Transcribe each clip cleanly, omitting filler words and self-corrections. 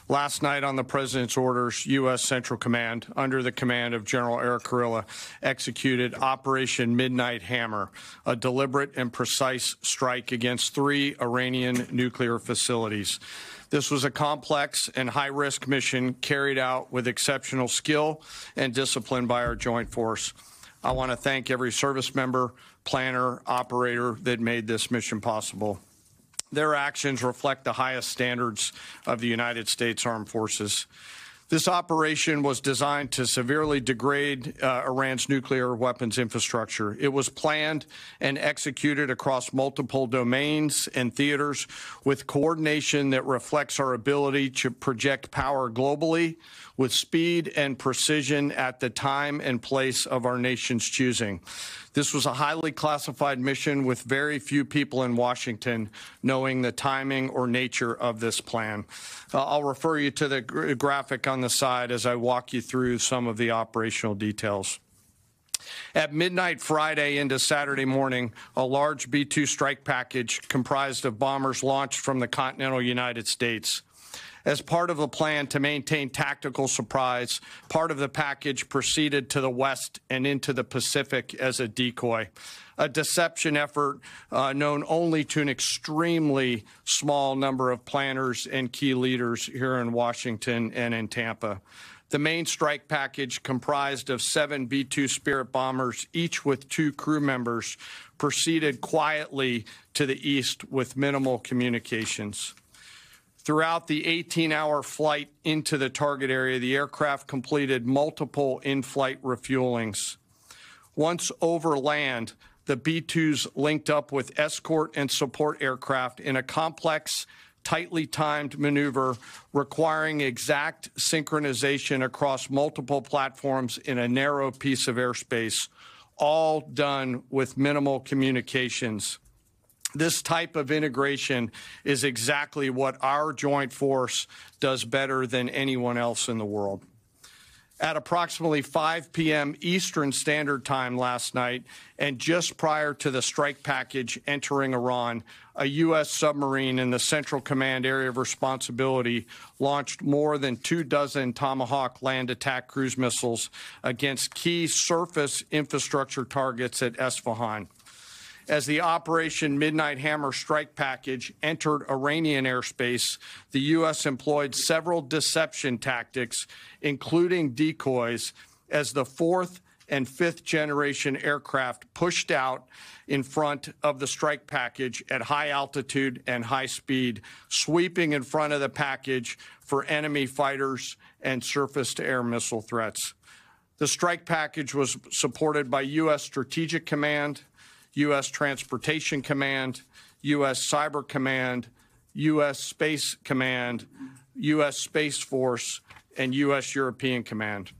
Last night, on the President's orders, U.S. Central Command, under the command of General Eric Kurilla, executed Operation Midnight Hammer, a deliberate and precise strike against 3 Iranian nuclear facilities. This was a complex and high-risk mission carried out with exceptional skill and discipline by our joint force. I want to thank every service member, planner, operator that made this mission possible. Their actions reflect the highest standards of the United States Armed Forces. This operation was designed to severely degrade Iran's nuclear weapons infrastructure. It was planned and executed across multiple domains and theaters with coordination that reflects our ability to project power globally with speed and precision at the time and place of our nation's choosing. This was a highly classified mission with very few people in Washington knowing the timing or nature of this plan. I'll refer you to the graphic on the side as I walk you through some of the operational details. At midnight Friday into Saturday morning, a large B-2 strike package comprised of bombers launched from the continental United States. As part of the plan to maintain tactical surprise, part of the package proceeded to the west and into the Pacific as a decoy, a deception effort known only to an extremely small number of planners and key leaders here in Washington and in Tampa. The main strike package, comprised of 7 B-2 Spirit bombers, each with 2 crew members, proceeded quietly to the east with minimal communications. Throughout the 18-hour flight into the target area, the aircraft completed multiple in-flight refuelings. Once over land, the B-2s linked up with escort and support aircraft in a complex, tightly timed maneuver requiring exact synchronization across multiple platforms in a narrow piece of airspace, all done with minimal communications. This type of integration is exactly what our joint force does better than anyone else in the world. At approximately 5 p.m. Eastern Standard Time last night, and just prior to the strike package entering Iran, a U.S. submarine in the Central Command area of responsibility launched more than 24 Tomahawk land attack cruise missiles against key surface infrastructure targets at Esfahan. As the Operation Midnight Hammer strike package entered Iranian airspace, the U.S. employed several deception tactics, including decoys, as the 4th and 5th generation aircraft pushed out in front of the strike package at high altitude and high speed, sweeping in front of the package for enemy fighters and surface-to-air missile threats. The strike package was supported by U.S. Strategic Command, U.S. Transportation Command, U.S. Cyber Command, U.S. Space Command, U.S. Space Force, and U.S. European Command.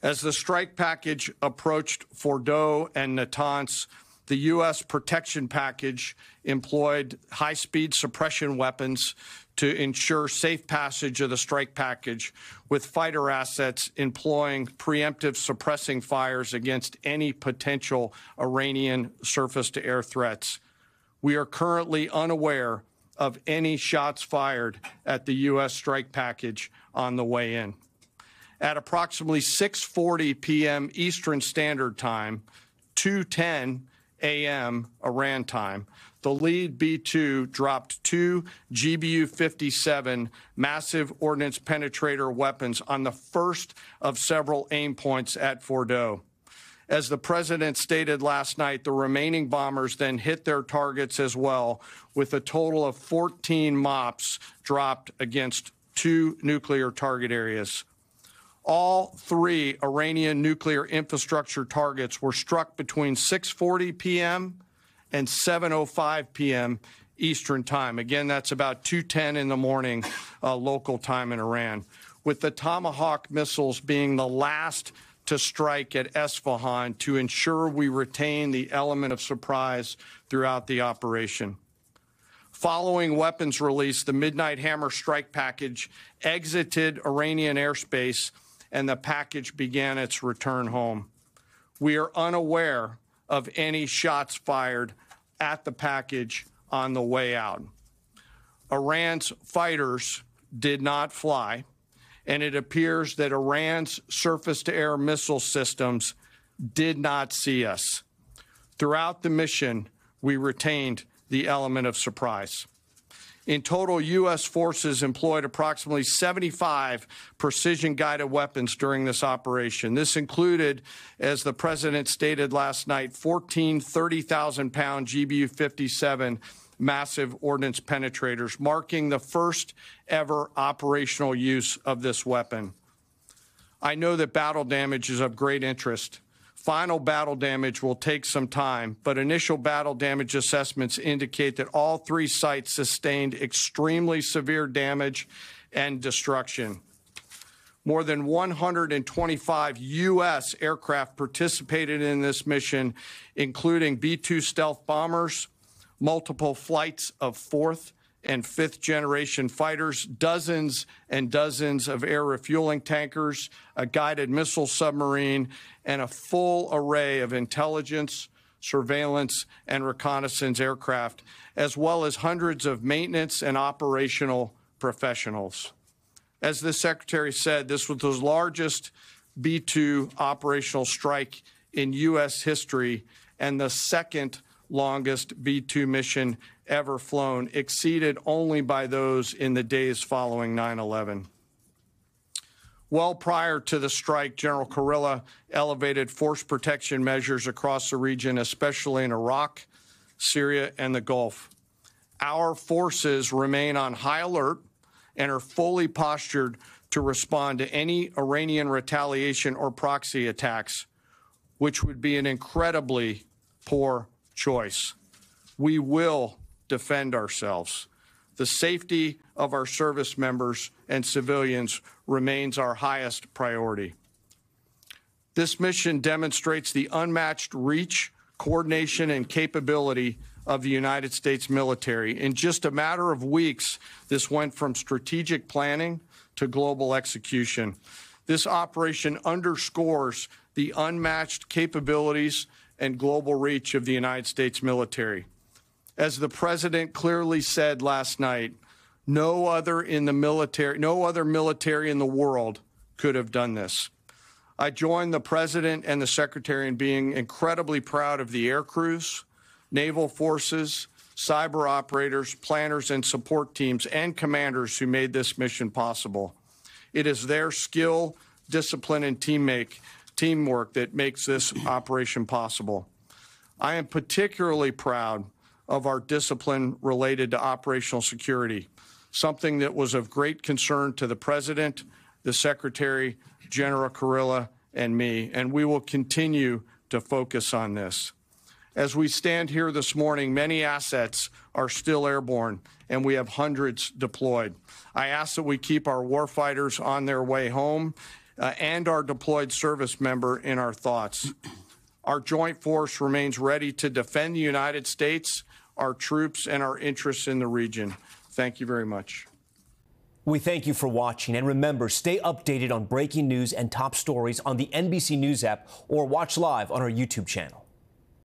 As the strike package approached Fordo and Natanz, the U.S. protection package employed high-speed suppression weapons to ensure safe passage of the strike package, with fighter assets employing preemptive suppressing fires against any potential Iranian surface-to-air threats. We are currently unaware of any shots fired at the U.S. strike package on the way in. At approximately 6:40 p.m. Eastern Standard Time, 2:10 a.m. Iran time, the lead B-2 dropped 2 GBU-57 massive ordnance penetrator weapons on the first of several aim points at Fordo. As the president stated last night, the remaining bombers then hit their targets as well, with a total of 14 MOPs dropped against 2 nuclear target areas. All 3 Iranian nuclear infrastructure targets were struck between 6:40 p.m. and 7:05 p.m. Eastern Time. Again, that's about 2:10 in the morning local time in Iran, with the Tomahawk missiles being the last to strike at Esfahan to ensure we retain the element of surprise throughout the operation. Following weapons release, the Midnight Hammer strike package exited Iranian airspace and the package began its return home. We are unaware of any shots fired at the package on the way out. Iran's fighters did not fly, and it appears that Iran's surface-to-air missile systems did not see us. Throughout the mission, we retained the element of surprise. In total, U.S. forces employed approximately 75 precision-guided weapons during this operation. This included, as the President stated last night, 14 30,000-pound GBU-57 massive ordnance penetrators, marking the first ever operational use of this weapon. I know that battle damage is of great interest. Final battle damage will take some time, but initial battle damage assessments indicate that all three sites sustained extremely severe damage and destruction. More than 125 U.S. aircraft participated in this mission, including B-2 stealth bombers, multiple flights of fourth and fifth generation fighters, dozens and dozens of air refueling tankers, a guided missile submarine, and a full array of intelligence, surveillance, and reconnaissance aircraft, as well as hundreds of maintenance and operational professionals. As the Secretary said, this was the largest B-2 operational strike in U.S. history and the second longest B-2 mission ever flown, exceeded only by those in the days following 9/11. Well prior to the strike, General Kurilla elevated force protection measures across the region, especially in Iraq, Syria, and the Gulf. Our forces remain on high alert and are fully postured to respond to any Iranian retaliation or proxy attacks, which would be an incredibly poor choice. We will defend ourselves. The safety of our service members and civilians remains our highest priority. This mission demonstrates the unmatched reach, coordination, and capability of the United States military. In just a matter of weeks, this went from strategic planning to global execution. This operation underscores the unmatched capabilities and global reach of the United States military. As the President clearly said last night, no other military in the world could have done this. I join the President and the Secretary in being incredibly proud of the air crews, naval forces, cyber operators, planners, and support teams, and commanders who made this mission possible. It is their skill, discipline, and teamwork that makes this operation possible. I am particularly proud of our discipline related to operational security, something that was of great concern to the President, the Secretary, General Kurilla, and me, and we will continue to focus on this. As we stand here this morning, many assets are still airborne, and we have hundreds deployed. I ask that we keep our warfighters on their way home and our deployed service member in our thoughts. Our joint force remains ready to defend the United States, our troops, and our interests in the region. Thank you very much. We thank you for watching, and remember, stay updated on breaking news and top stories on the NBC News app or watch live on our YouTube channel.